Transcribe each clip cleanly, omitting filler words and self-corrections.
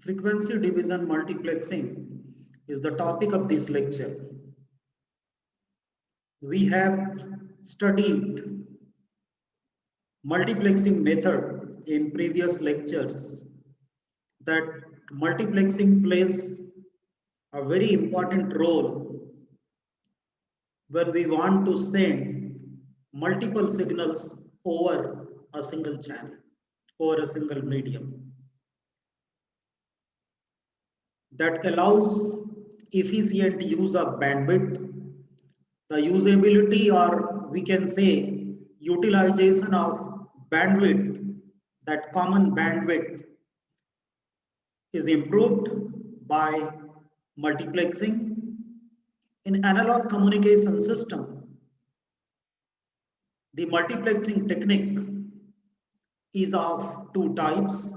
Frequency division multiplexing is the topic of this lecture. We have studied multiplexing method in previous lectures. That multiplexing plays a very important role when we want to send multiple signals over a single channel, over a single medium. That allows efficient use of bandwidth, the usability, or we can say utilization of bandwidth, that common bandwidth is improved by multiplexing. In analog communication system, the multiplexing technique is of two types: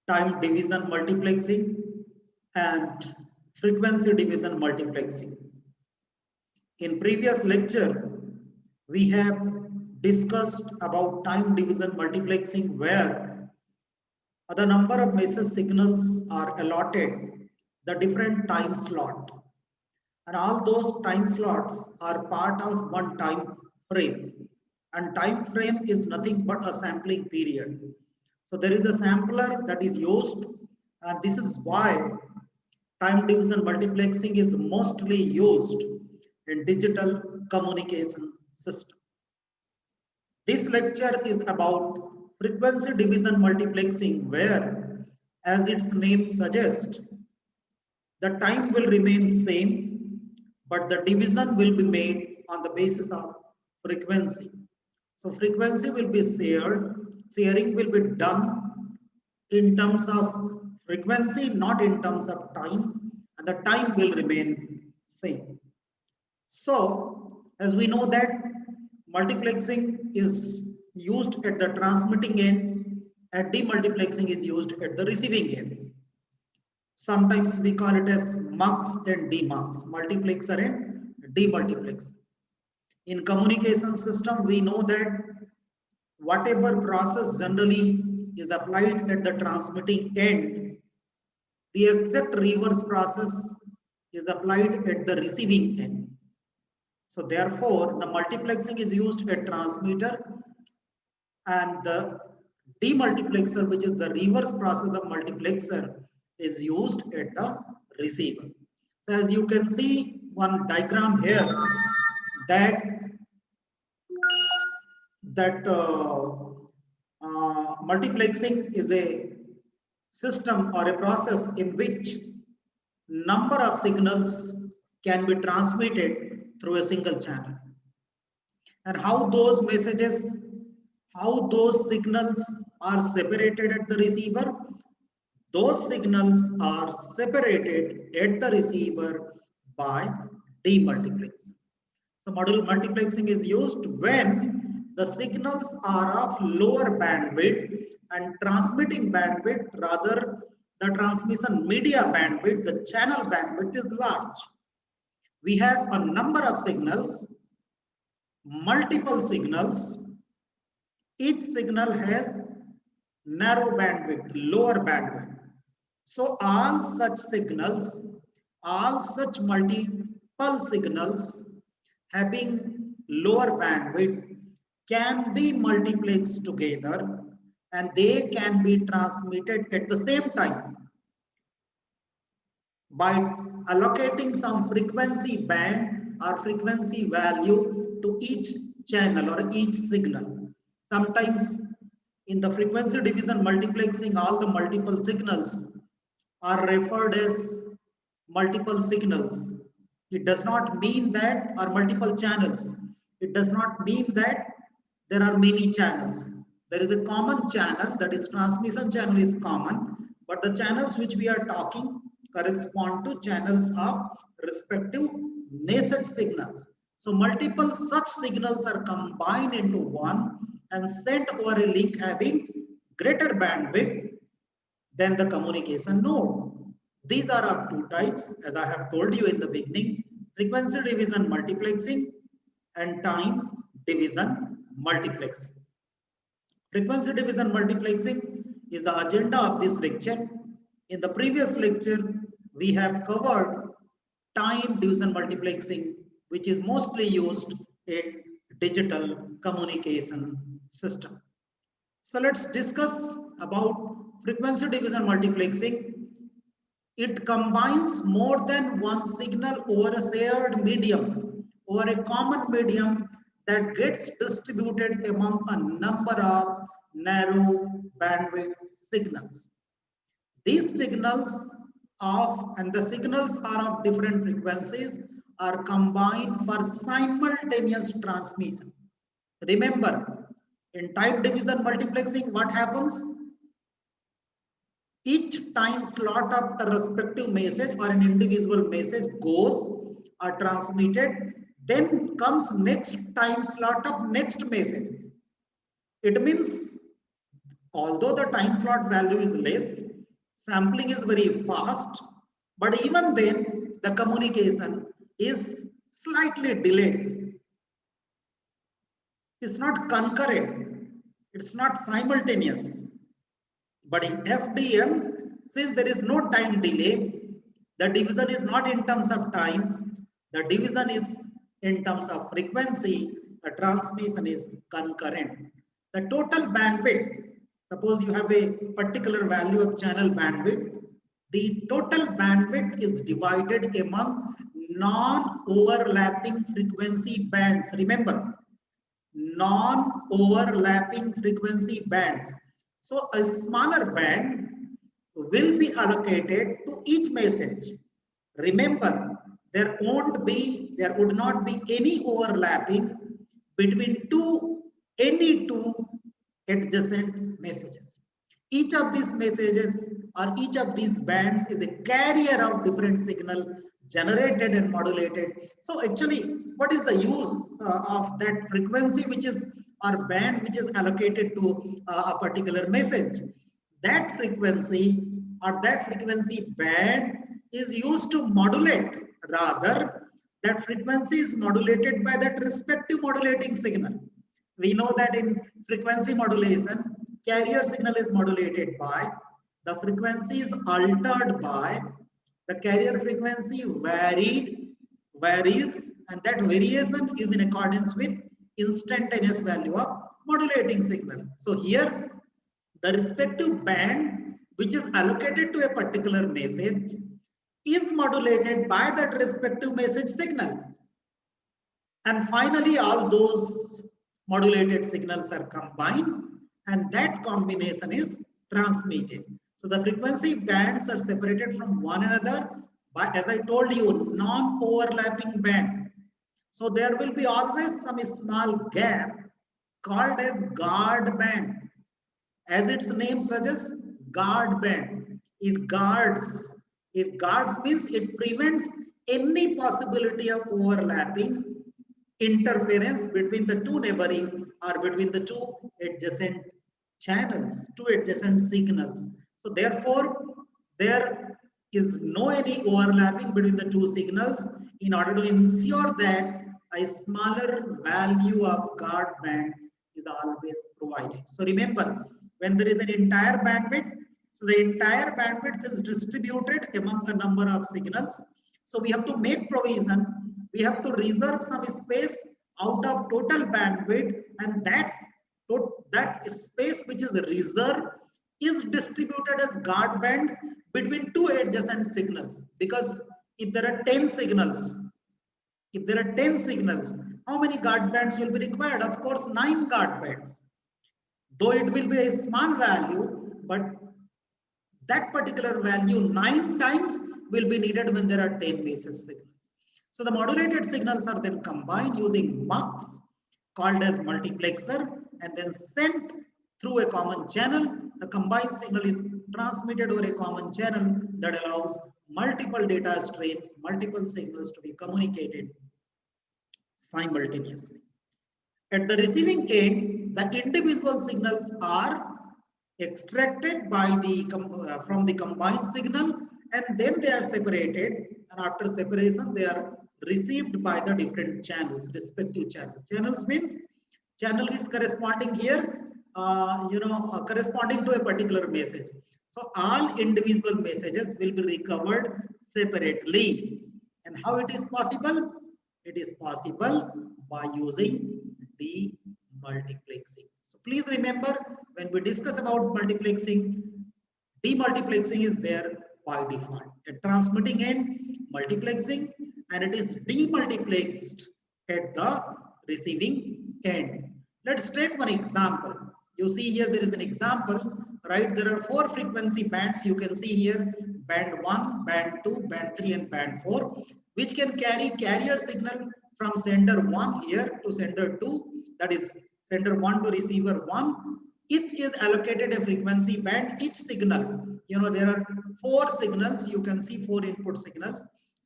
time division multiplexing and frequency division multiplexing. In previous lecture, we have discussed about time division multiplexing, where the number of message signals are allotted the different time slot, and all those time slots are part of one time frame, and time frame is nothing but a sampling period. So there is a sampler that is used, and this is why time division multiplexing is mostly used in digital communication system. This lecture is about frequency division multiplexing, where, as its name suggests, the time will remain same, but the division will be made on the basis of frequency. So frequency will be shared, sharing will be done in terms of frequency, not in terms of time, and the time will remain same. So, as we know that multiplexing is used at the transmitting end and demultiplexing is used at the receiving end. Sometimes we call it as mux and demux, multiplexer and demultiplexer. In communication system, we know that whatever process generally is applied at the transmitting end, the exact reverse process is applied at the receiving end. So therefore, the multiplexing is used at transmitter, and the demultiplexer, which is the reverse process of multiplexer, is used at the receiver. So as you can see one diagram here, that multiplexing is a system or a process in which number of signals can be transmitted through a single channel, and how those messages, how those signals are separated at the receiver. Those signals are separated at the receiver by demultiplexing. So module multiplexing is used when the signals are of lower bandwidth and transmitting bandwidth, rather the transmission media bandwidth, the channel bandwidth is large. We have a number of signals, multiple signals. Each signal has narrow bandwidth, lower bandwidth. So all such signals, all such multiple signals having lower bandwidth can be multiplexed together, and they can be transmitted at the same time by allocating some frequency band or frequency value to each channel or each signal. Sometimes in the frequency division multiplexing, all the multiple signals are referred as multiple signals. It does not mean that, or multiple channels. It does not mean that there are many channels. There is a common channel, that is transmission channel is common, but the channels which we are talking correspond to channels of respective message signals. So multiple such signals are combined into one and sent over a link having greater bandwidth than the communication node. These are of two types, as I have told you in the beginning: frequency division multiplexing and time division multiplexing. Frequency division multiplexing is the agenda of this lecture. In the previous lecture, we have covered time division multiplexing, which is mostly used in digital communication system. So let's discuss about frequency division multiplexing. It combines more than one signal over a shared medium, over a common medium that gets distributed among a number of narrow bandwidth signals. These signals and the signals are of different frequencies are combined for simultaneous transmission. Remember, in time division multiplexing, what happens? Each time slot of a respective message or an individual message goes or transmitted, then comes next time slot of next message. It means although the time slot value is less, sampling is very fast, but even then the communication is slightly delayed. It's not concurrent, it's not simultaneous. But in FDM, since there is no time delay, the division is not in terms of time, the division is in terms of frequency, the transmission is concurrent. The total bandwidth, suppose you have a particular value of channel bandwidth, the total bandwidth is divided among non-overlapping frequency bands. Remember, non-overlapping frequency bands. So a smaller band will be allocated to each message. Remember, there would not be any overlapping between any two adjacent messages. Each of these messages or each of these bands is a carrier of different signal generated and modulated. So actually, what is the use of that frequency which is or band which is allocated to a particular message? That frequency or that frequency band is used to modulate. Rather, that frequency is modulated by that respective modulating signal. We know that in frequency modulation, carrier signal is modulated by, the frequency is altered by, the carrier frequency varies, and that variation is in accordance with instantaneous value of modulating signal. So here, the respective band which is allocated to a particular message is modulated by that respective message signal. And finally, all those modulated signals are combined and that combination is transmitted. So the frequency bands are separated from one another by, as I told you, non-overlapping band. So there will be always some small gap called as guard band. As its name suggests, guard band. It guards means it prevents any possibility of overlapping, interference between the two neighboring or between the two adjacent channels, two adjacent signals. So therefore, there is no any overlapping between the two signals in order to ensure that a smaller value of guard band is always provided. So remember, when there is an entire bandwidth, so the entire bandwidth is distributed among a number of signals. So we have to make provision, we have to reserve some space out of total bandwidth, and that space which is reserved is distributed as guard bands between two adjacent signals. Because if there are 10 signals, how many guard bands will be required? Of course, 9 guard bands. Though it will be a small value, but that particular value 9 times will be needed when there are 10 message signals. So the modulated signals are then combined using mux called as multiplexer and then sent through a common channel. The combined signal is transmitted over a common channel that allows multiple data streams, multiple signals to be communicated simultaneously. At the receiving end, the individual signals are extracted by from the combined signal, and then they are separated, and after separation they are received by the different channels, respective channels. Channels means channel is corresponding here, corresponding to a particular message. So all individual messages will be recovered separately. And how it is possible? It is possible by using demultiplexing. So please remember, when we discuss about multiplexing, demultiplexing is there by default. A transmitting end multiplexing, and it is demultiplexed at the receiving end. Let's take one example. You see here there is an example, right? There are 4 frequency bands. You can see here band 1, band 2, band 3 and band 4, which can carry carrier signal from sender 1 here to sender 2, that is sender 1 to receiver 1. It is allocated a frequency band. Each signal, you know, there are 4 signals. You can see 4 input signals.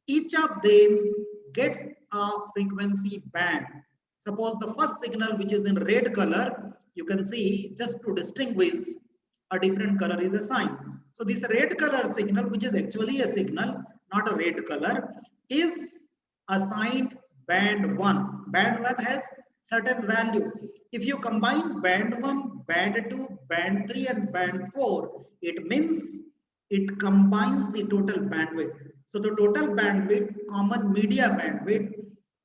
Each of them gets a frequency band. Suppose the first signal, which is in red color, you can see, just to distinguish, a different color is assigned. So this red color signal, which is actually a signal, not a red color, is assigned band 1. Band 1 has certain value. If you combine band 1, band 2, band 3 and band 4, it means it combines the total bandwidth. So the total bandwidth, common media bandwidth,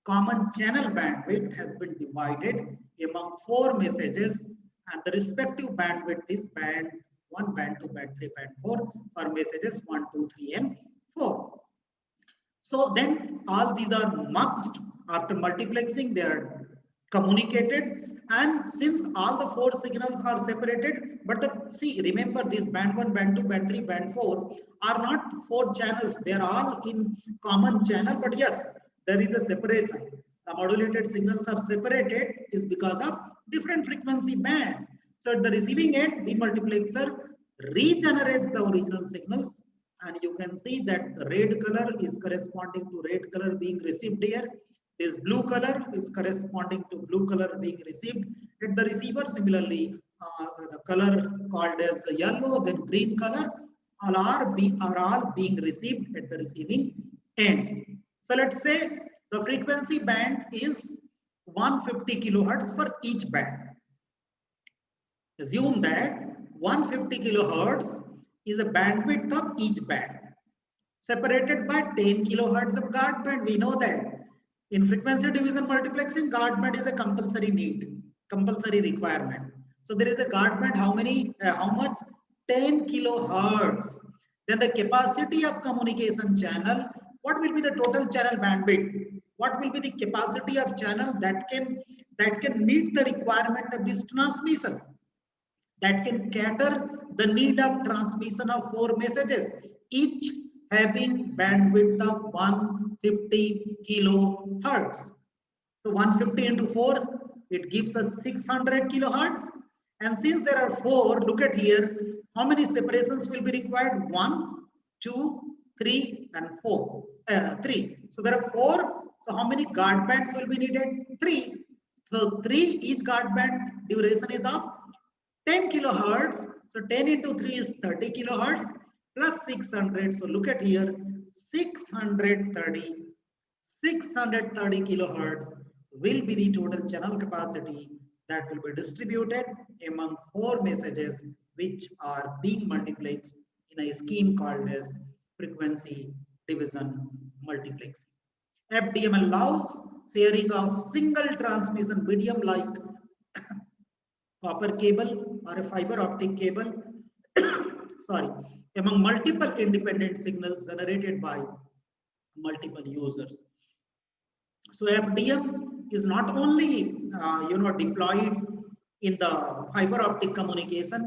common channel bandwidth has been divided among 4 messages, and the respective bandwidth is band 1, band 2, band 3, band 4 for messages 1, 2, 3 and 4. So then all these are muxed. After multiplexing, they are communicated, and since all the 4 signals are separated, but see, remember, these band 1, band 2, band 3, band 4 are not 4 channels. They are all in common channel, but yes, there is a separation. The modulated signals are separated is because of different frequency band. So at the receiving end, the multiplexer regenerates the original signals, and you can see that the red color is corresponding to red color being received here. This blue color is corresponding to blue color being received at the receiver. Similarly, the color called as yellow, then green color, all are all being received at the receiving end. So let's say the frequency band is 150 kilohertz for each band. Assume that 150 kilohertz is a bandwidth of each band, separated by 10 kilohertz of guard band. We know that in frequency division multiplexing, guard band is a compulsory need, compulsory requirement. So there is a guard band, how much? 10 kilohertz. Then the capacity of communication channel, what will be the total channel bandwidth? What will be the capacity of channel that can meet the requirement of this transmission, that can cater the need of transmission of 4 messages, each having bandwidth of 150 kilohertz. So 150 into 4, it gives us 600 kilohertz. And since there are 4, look at here, how many separations will be required? 1, 2, 3 and 4. 3. So there are 4. So how many guard bands will be needed? 3. So 3, each guard band duration is of 10 kilohertz. So 10 into 3 is 30 kilohertz plus 600. So look at here, 630 kilohertz will be the total channel capacity that will be distributed among 4 messages which are being multiplexed in a scheme called as frequency division multiplexing. FDM allows sharing of single transmission medium like copper cable or a fiber optic cable sorry, among multiple independent signals generated by multiple users. So FDM is not only deployed in the fiber optic communication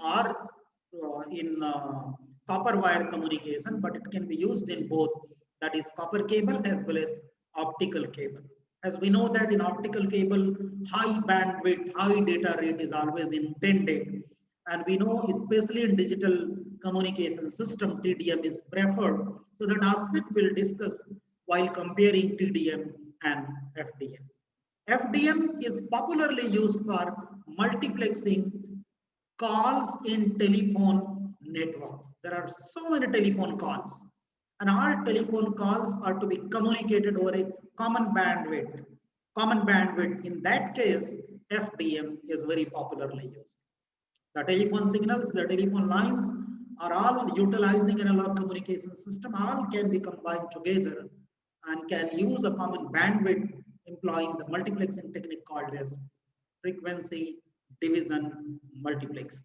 or in copper wire communication, but it can be used in both, that is copper cable as well as optical cable. As we know that in optical cable, high bandwidth, high data rate is always intended. And we know, especially in digital communication system, TDM is preferred. So that aspect we'll discuss while comparing TDM and FDM. FDM is popularly used for multiplexing calls in telephone networks. There are so many telephone calls, and all telephone calls are to be communicated over a common bandwidth. In that case, FDM is very popularly used. The telephone signals, the telephone lines are all utilizing analog communication system, all can be combined together and can use a common bandwidth employing the multiplexing technique called as frequency division multiplex.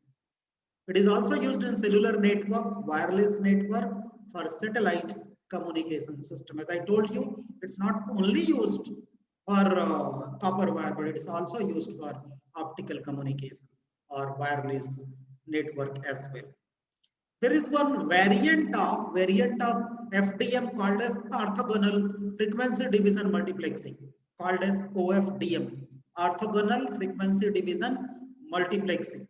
It is also used in cellular network, wireless network for satellite communication system. As I told you, it's not only used for copper wire, but it is also used for optical communication or wireless network as well. There is one variant of FDM called as orthogonal frequency division multiplexing, called as OFDM, orthogonal frequency division multiplexing.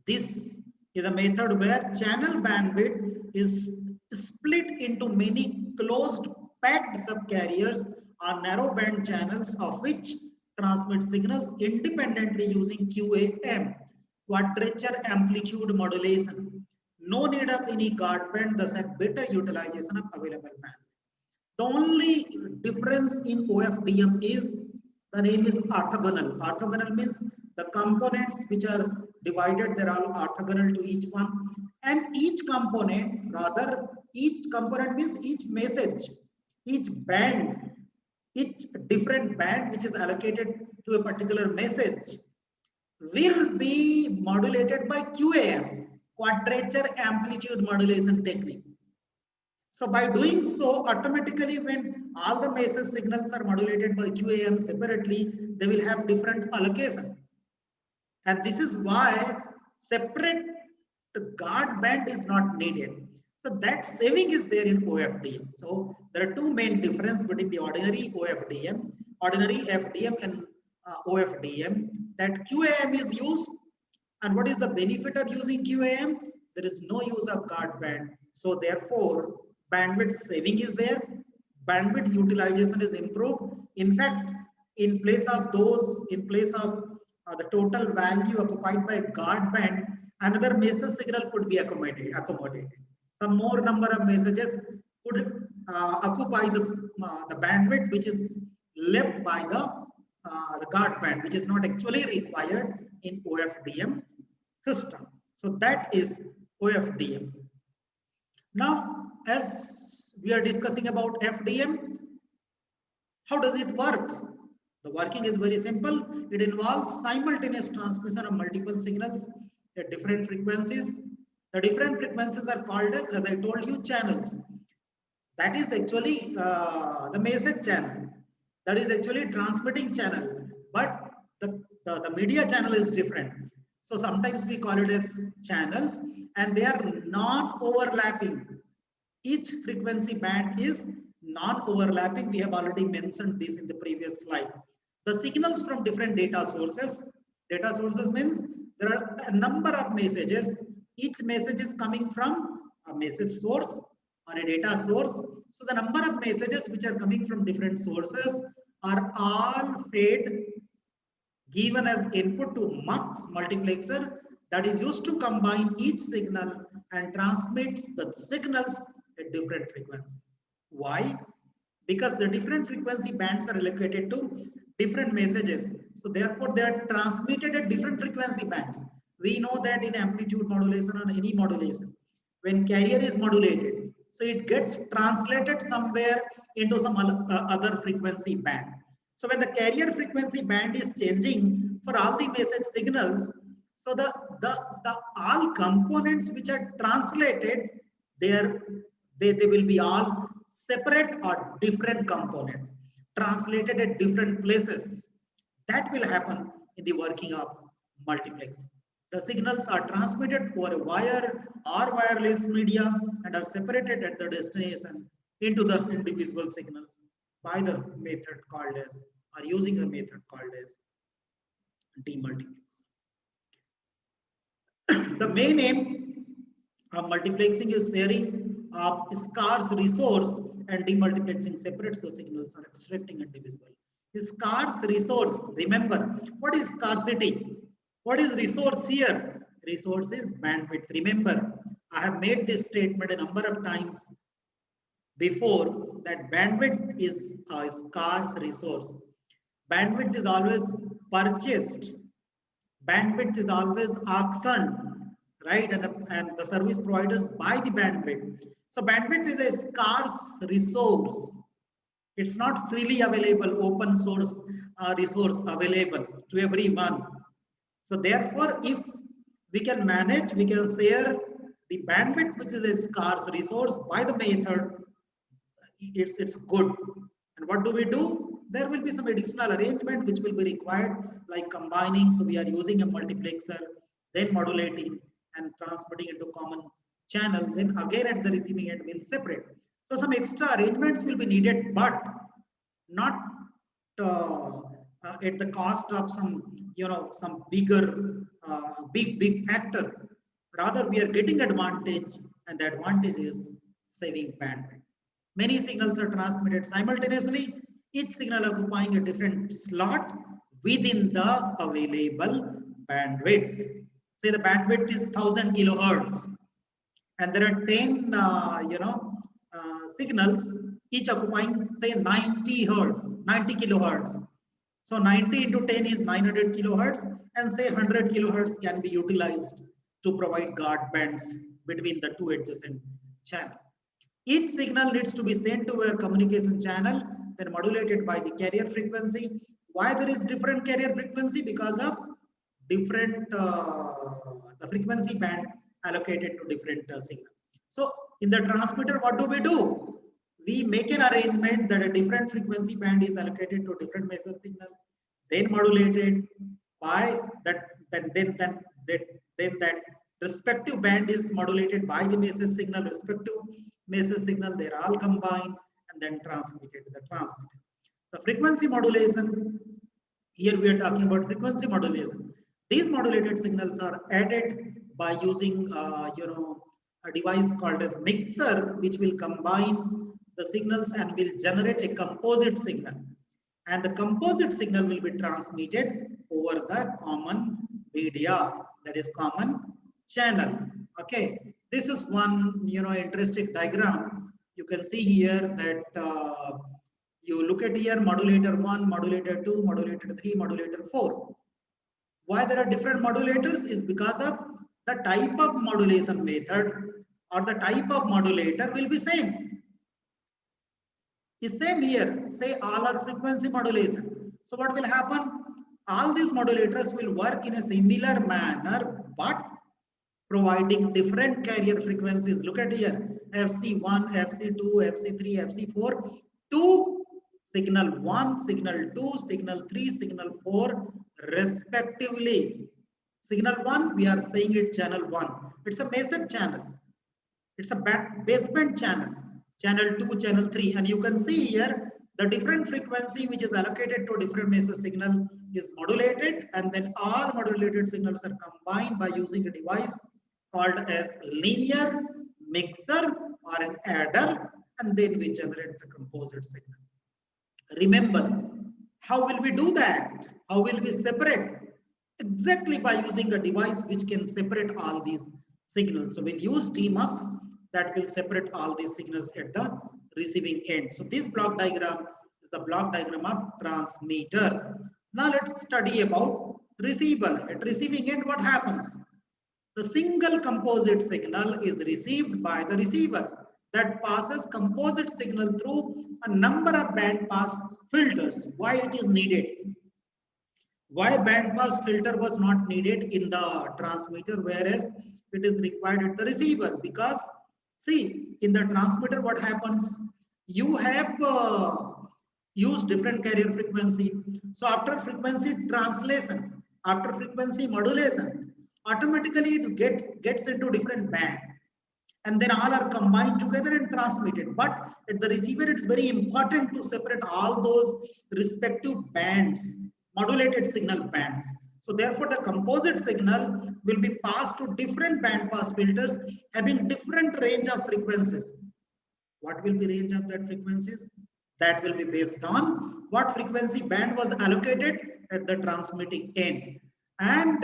This is a method where channel bandwidth is split into many closed packed subcarriers or narrow band channels of which transmit signals independently using QAM, quadrature amplitude modulation. No need of any guard band, thus a better utilization of available band. The only difference in OFDM is the name is orthogonal. Orthogonal means the components which are divided, they are all orthogonal to each one. And each component means each message, each band, each different band which is allocated to a particular message will be modulated by QAM, quadrature amplitude modulation technique. So by doing so, automatically when all the message signals are modulated by QAM separately, they will have different allocation. And this is why separate guard band is not needed. So that saving is there in OFDM. So there are two main differences between the ordinary OFDM, ordinary FDM and OFDM. That QAM is used, and what is the benefit of using QAM? There is no use of guard band. So therefore, bandwidth saving is there, bandwidth utilization is improved. In fact, in place of the total value occupied by guard band, another message signal could be accommodated. Some more number of messages could occupy the bandwidth which is left by the guard band, which is not actually required in OFDM system. So that is OFDM. Now, as we are discussing about FDM, how does it work? The working is very simple. It involves simultaneous transmission of multiple signals at different frequencies. The different frequencies are called as I told you, channels. That is actually the message channel. That is actually transmitting channel. But the media channel is different. So sometimes we call it as channels, and they are non-overlapping. Each frequency band is non-overlapping. We have already mentioned this in the previous slide. The signals from different data sources means there are a number of messages. Each message is coming from a message source or a data source. So the number of messages which are coming from different sources are all fed, given as input to MUX multiplexer that is used to combine each signal and transmits the signals at different frequencies. Why? Because the different frequency bands are allocated to different messages. So therefore, they are transmitted at different frequency bands. We know that in amplitude modulation or any modulation, when carrier is modulated, so it gets translated somewhere into some other frequency band. So when the carrier frequency band is changing for all the message signals, so the all components which are translated, they will be all separate or different components translated at different places. That will happen in the working of multiplexing. The signals are transmitted over a wire or wireless media and are separated at the destination into the indivisible signals by the method called as, or using the method called as demultiplexing. The main aim of multiplexing is sharing of scarce resource, and demultiplexing separates the signals or extracting indivisible. Scarce resource, remember, what is scarcity? What is resource here? Resource is bandwidth. Remember, I have made this statement a number of times before that bandwidth is a scarce resource. Bandwidth is always purchased. Bandwidth is always auctioned. right? And the service providers buy the bandwidth. So bandwidth is a scarce resource. It's not freely available, open source resource available to everyone. So therefore, if we can manage, we can share the bandwidth, which is a scarce resource by the method, it's good. And what do we do? There will be some additional arrangement which will be required, like combining. So we are using a multiplexer, then modulating and transmitting into common channel. Then again at the receiving end we'll separate. So some extra arrangements will be needed, but not at the cost of some, some bigger, big factor. Rather, we are getting advantage, and the advantage is saving bandwidth. Many signals are transmitted simultaneously, each signal occupying a different slot within the available bandwidth. Say the bandwidth is 1000 kilohertz, and there are 10, signals, each occupying say 90 hertz, 90 kilohertz. So 90 into 10 is 900 kilohertz, and say 100 kilohertz can be utilized to provide guard bands between the two adjacent channels. Each signal needs to be sent to a communication channel, then modulated by the carrier frequency. Why there is different carrier frequency? Because of different the frequency band allocated to different signal. So in the transmitter, what do? We make an arrangement that a different frequency band is allocated to different message signal, then modulated by that, then that respective band is modulated by the message signal, respective message signal, they're all combined and then transmitted to the transmitter. The frequency modulation, here we are talking about frequency modulation. These modulated signals are added by using a device called as mixer, which will combine the signals and will generate a composite signal. And the composite signal will be transmitted over the common media, that is common channel. Okay, this is one interesting diagram. You can see here that you look at here modulator 1, modulator 2, modulator 3, modulator 4. Why there are different modulators is because of the type of modulation method or the type of modulator will be same. Is same here. Say all are frequency modulation. So what will happen? All these modulators will work in a similar manner, but providing different carrier frequencies. Look at here, FC1, FC2, FC3, FC4, two signal 1, signal 2, signal 3, signal 4 respectively. Signal 1, we are saying it channel 1. It's a message channel. It's a baseband channel. Channel 2, channel 3. And you can see here the different frequency which is allocated to different message signal is modulated, and then all modulated signals are combined by using a device called as linear mixer or an adder, and then we generate the composite signal. Remember, how will we do that? How will we separate? Exactly by using a device which can separate all these signals. So we'll use DMUX that will separate all these signals at the receiving end. So this block diagram is the block diagram of transmitter. Now let's study about receiver. At receiving end, what happens? The single composite signal is received by the receiver that passes composite signal through a number of band pass filters. Why it is needed? Why band pass filter was not needed in the transmitter, whereas it is required at the receiver? Because see, in the transmitter, what happens? You have used different carrier frequency. So after frequency translation, after frequency modulation, automatically it gets into different band, and then all are combined together and transmitted. But at the receiver, it's very important to separate all those respective bands, modulated signal bands. So therefore, the composite signal will be passed to different band pass filters having different range of frequencies. What will be range of that frequencies? That will be based on what frequency band was allocated at the transmitting end. And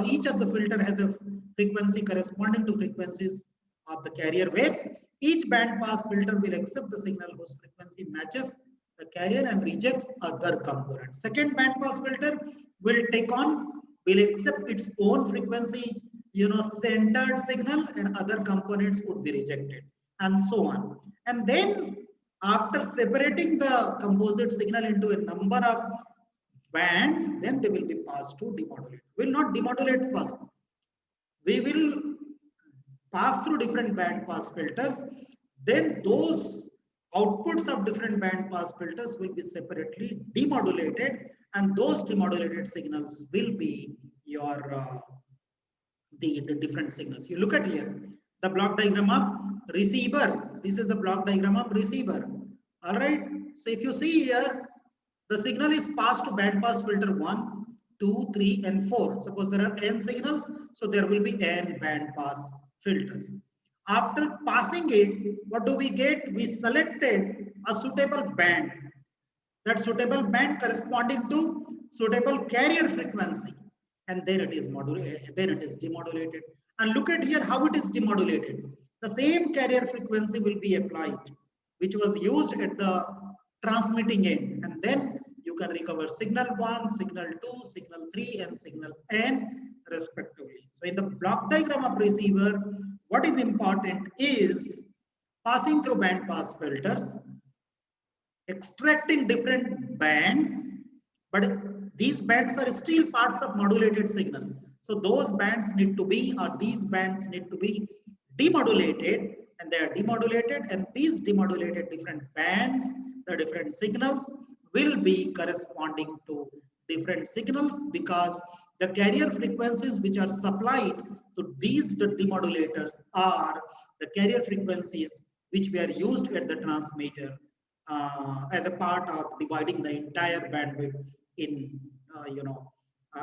each of the filter has a frequency corresponding to frequencies of the carrier waves. Each band pass filter will accept the signal whose frequency matches the carrier and rejects other components. Second band pass filter will accept its own frequency, centered signal, and other components would be rejected, and so on. And then after separating the composite signal into a number of bands, then they will be passed to demodulate. We will not demodulate first. We will pass through different band pass filters. Then those outputs of different band pass filters will be separately demodulated, and those demodulated signals will be your the different signals. You look at here, the block diagram of receiver. This is a block diagram of receiver. All right. So if you see here, the signal is passed to band pass filter 1, 2, 3, and 4. Suppose there are n signals, so there will be n band pass filters. After passing it, what do we get? We selected a suitable band. That suitable band corresponding to suitable carrier frequency, and then it is modulated, then it is demodulated. And look at here how it is demodulated. The same carrier frequency will be applied, which was used at the transmitting end, and then you can recover signal 1, signal 2, signal 3, and signal n respectively. So in the block diagram of receiver, what is important is passing through band pass filters, extracting different bands, but these bands are still parts of modulated signal. So those bands need to be, or these bands need to be demodulated, and they are demodulated, and these demodulated different bands, the different signals will be corresponding to different signals, because the carrier frequencies which are supplied to these demodulators are the carrier frequencies which were used at the transmitter as a part of dividing the entire bandwidth in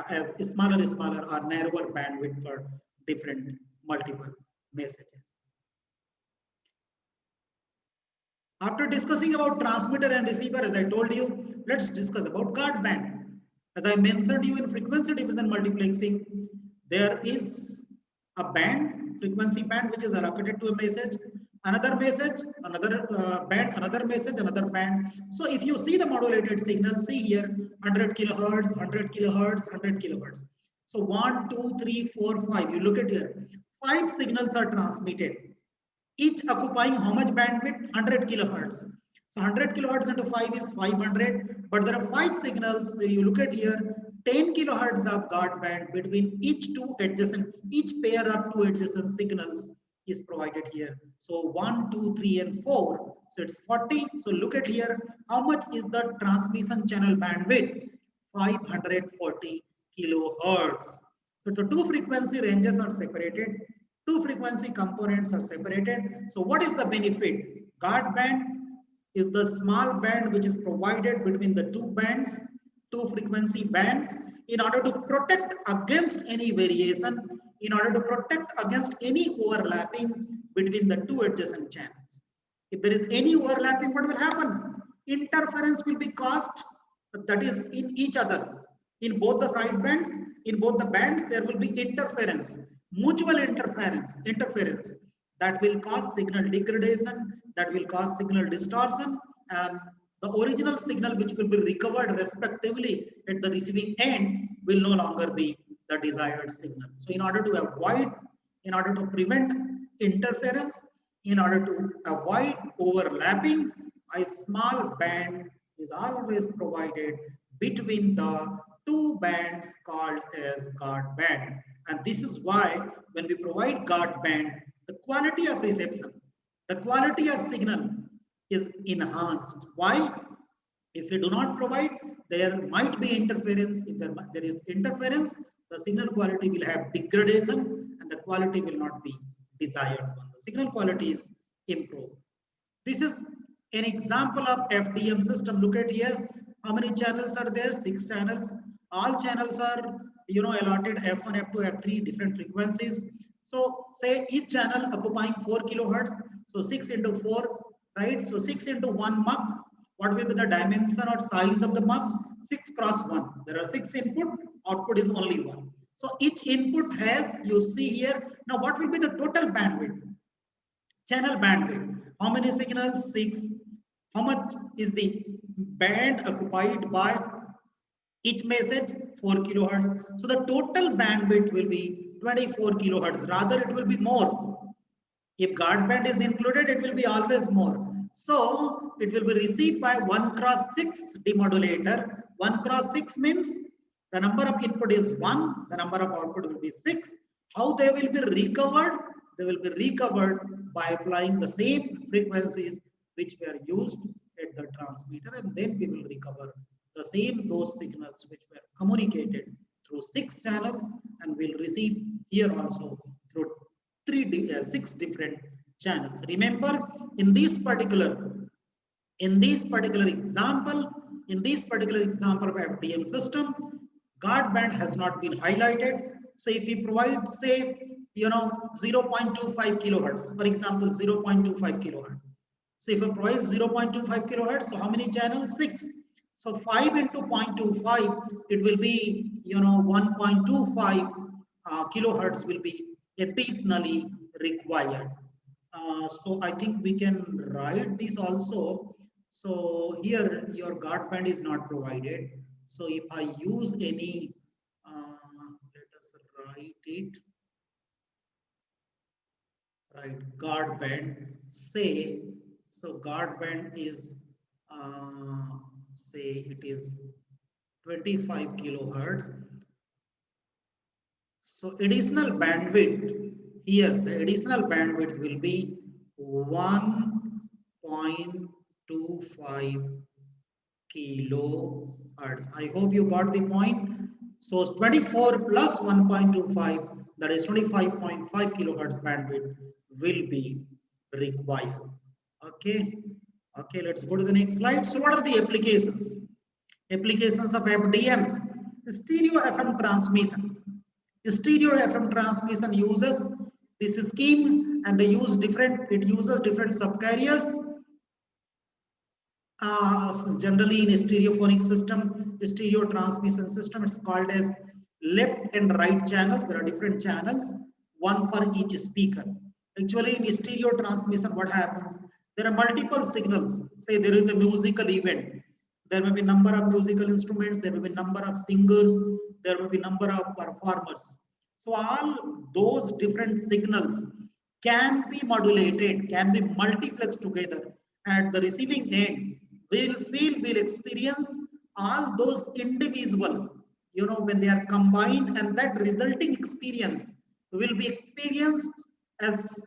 as smaller or narrower bandwidth for different multiple messages. After discussing about transmitter and receiver, as I told you, let's discuss about guard band. As I mentioned you in frequency division multiplexing, there is a band, frequency band, which is allocated to a message, another message, another band, another message, another band. So if you see the modulated signal, see here 100 kilohertz, 100 kilohertz, 100 kilohertz. So 1, 2, 3, 4, 5. You look at here, 5 signals are transmitted, each occupying how much bandwidth? 100 kilohertz. So 100 kilohertz into 5 is 500, but there are 5 signals. You look at here, 10 kilohertz of guard band between each pair of two adjacent signals is provided here. So 1, 2, 3, and 4. So it's 40. So look at here, how much is the transmission channel bandwidth? 540 kilohertz. So the two frequency ranges are separated. Two frequency components are separated. So what is the benefit? Guard band is the small band which is provided between the two bands, two frequency bands, in order to protect against any variation, in order to protect against any overlapping between the two adjacent channels. If there is any overlapping, what will happen? Interference will be caused, that is in each other. In both the side bands, in both the bands, there will be interference. Mutual interference that will cause signal degradation, that will cause signal distortion, and the original signal which will be recovered respectively at the receiving end will no longer be the desired signal. So in order to prevent interference, in order to avoid overlapping, a small band is always provided between the two bands called as guard band. And this is why when we provide guard band, the quality of reception, the quality of signal is enhanced. Why? If we do not provide, there might be interference. If there is interference, the signal quality will have degradation and the quality will not be desired one. The signal quality is improved. This is an example of FDM system. Look at here. How many channels are there? 6 channels. All channels are allotted F1, F2, F3 different frequencies. So say each channel occupying 4 kilohertz. So 6 into 4, right? So 6 into 1 mux. What will be the dimension or size of the mux? 6 cross 1. There are 6 input, output is only 1. So each input has, you see here, now what will be the total bandwidth? Channel bandwidth. How many signals? 6. How much is the band occupied by each message? 4 kilohertz. So the total bandwidth will be 24 kilohertz. Rather, it will be more. If guard band is included, it will be always more. So it will be received by 1 cross 6 demodulator. 1 cross 6 means the number of input is 1, the number of output will be 6. How they will be recovered? They will be recovered by applying the same frequencies which were used at the transmitter, and then we will recover the same those signals which were communicated through 6 channels, and will receive here also through 6 different channels. Remember, in this particular example, of FDM system, guard band has not been highlighted. So if we provide, say, 0.25 kilohertz, for example, 0.25 kilohertz. So if I provide 0.25 kilohertz, so how many channels? 6. So 5 into 0.25, it will be 1.25 kilohertz will be additionally required. So I think we can write this also. So here your guard band is not provided. So if I use any, let us write it, right, guard band, say, so guard band is, say it is 25 kilohertz. So additional bandwidth here, the additional bandwidth will be 1.25 kilohertz. I hope you got the point. So 24 plus 1.25, that is 25.5 kilohertz bandwidth will be required. Okay. Okay, let's go to the next slide. So what are the applications? Applications of FDM. Stereo FM transmission. Stereo FM transmission uses this scheme, and they use different, it uses different subcarriers. Generally in a stereophonic system, a stereo transmission system, it's called as left and right channels. There are different channels, one for each speaker. Actually, in stereo transmission, what happens? There are multiple signals. Say there is a musical event. There may be number of musical instruments. There may be number of singers. There may be number of performers. So all those different signals can be modulated, can be multiplexed together. At the receiving end, we'll experience all those individual, when they are combined, and that resulting experience will be experienced as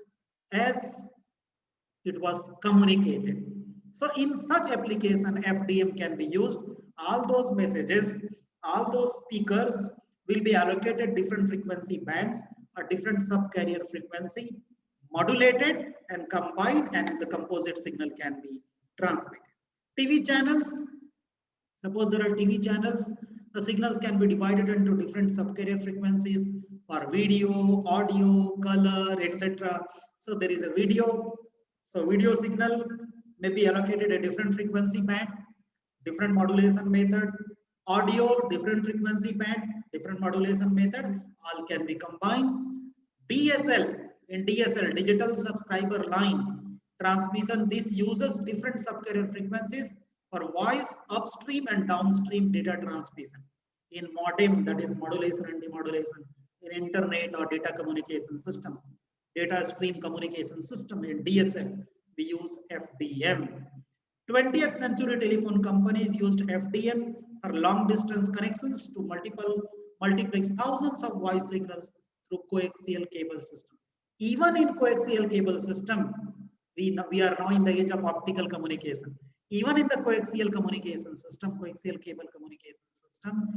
it was communicated. So in such application, FDM can be used. All those messages, all those speakers will be allocated different frequency bands or different subcarrier frequency, modulated and combined, and the composite signal can be transmitted. TV channels, suppose there are TV channels, the signals can be divided into different subcarrier frequencies for video, audio, color, etc. So there is a video. So video signal may be allocated a different frequency band, different modulation method. Audio, different frequency band, different modulation method, all can be combined. DSL, in DSL, digital subscriber line transmission, this uses different subcarrier frequencies for voice upstream and downstream data transmission. In modem, that is modulation and demodulation. In internet or data communication system, data stream communication system, in DSL, we use FDM. 20th century telephone companies used FDM for long distance connections to multiplex thousands of voice signals through coaxial cable system. Even in coaxial cable system, we are now in the age of optical communication. Even in the coaxial communication system, coaxial cable communication system,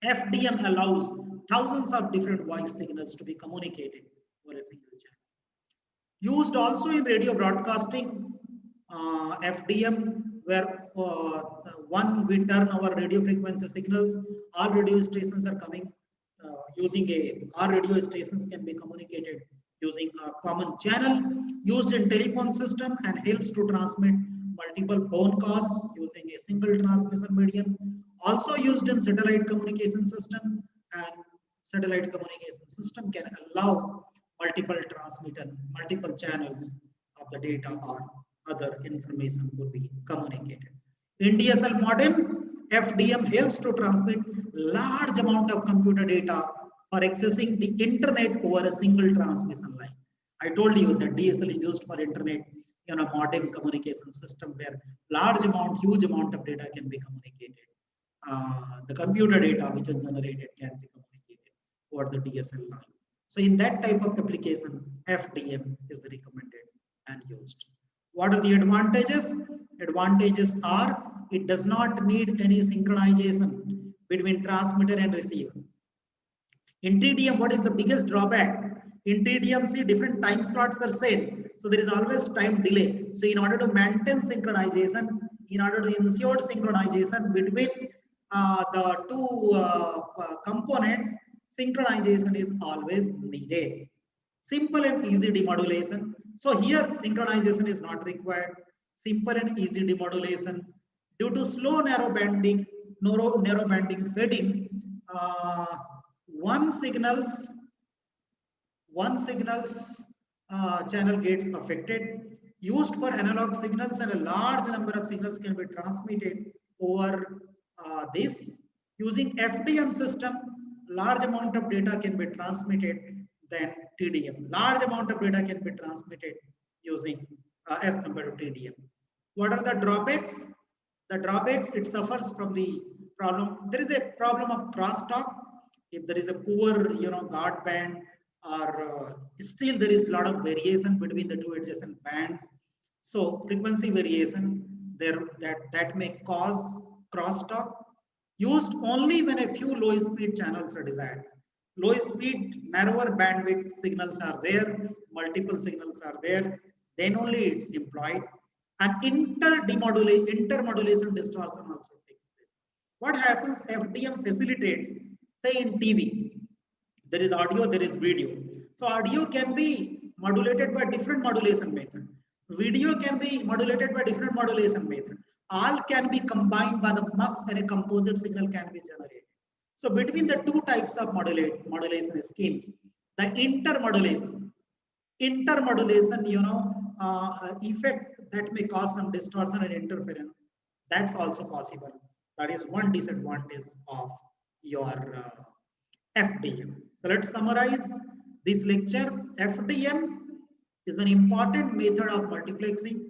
FDM allows thousands of different voice signals to be communicated over a single channel. Used also in radio broadcasting, FDM, where we turn our radio frequency signals. All radio stations are coming using all radio stations can be communicated using a common channel. Used in telephone system and helps to transmit multiple phone calls using a single transmission medium. Also used in satellite communication system, and satellite communication system can allow multiple transmission, multiple channels of the data or other information could be communicated. In DSL modem, FDM helps to transmit large amount of computer data for accessing the internet over a single transmission line. I told you that DSL is used for internet, modem communication system where huge amount of data can be communicated. The computer data which is generated can be communicated over the DSL line. So in that type of application, FDM is recommended and used. What are the advantages? Advantages are it does not need any synchronization between transmitter and receiver. In TDM, what is the biggest drawback? In TDM, see, different time slots are same. So there is always time delay. So in order to maintain synchronization, in order to ensure synchronization between the two components, synchronization is always needed. Simple and easy demodulation. So here synchronization is not required. Simple and easy demodulation. Due to slow narrow banding fading, one signal's channel gets affected. Used for analog signals, and a large number of signals can be transmitted over this. Using FDM system, large amount of data can be transmitted than TDM. Large amount of data can be transmitted using as compared to TDM. What are the drawbacks? The drawbacks, it suffers from the problem. There is a problem of crosstalk. If there is a poor, guard band, or still there is a lot of variation between the two adjacent bands. So frequency variation there that may cause crosstalk. Used only when a few low speed channels are desired. Low speed, narrower bandwidth signals are there, multiple signals are there, then only it's employed. And intermodulation distortion also takes place. What happens? FDM facilitates, say in TV, there is audio, there is video. So audio can be modulated by different modulation method. Video can be modulated by different modulation method. All can be combined by the mux and a composite signal can be generated. So between the two types of modulation schemes, the intermodulation, effect that may cause some distortion and interference, that's also possible. That is one disadvantage of your FDM. So let's summarize this lecture. FDM is an important method of multiplexing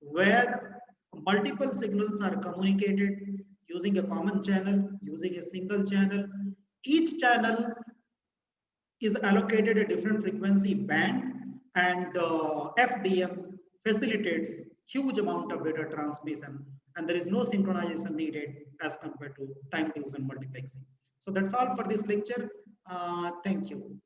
where multiple signals are communicated using a common channel, using a single channel. Each channel is allocated a different frequency band, and FDM facilitates huge amount of data transmission, and there is no synchronization needed as compared to time division multiplexing. So that's all for this lecture. Thank you.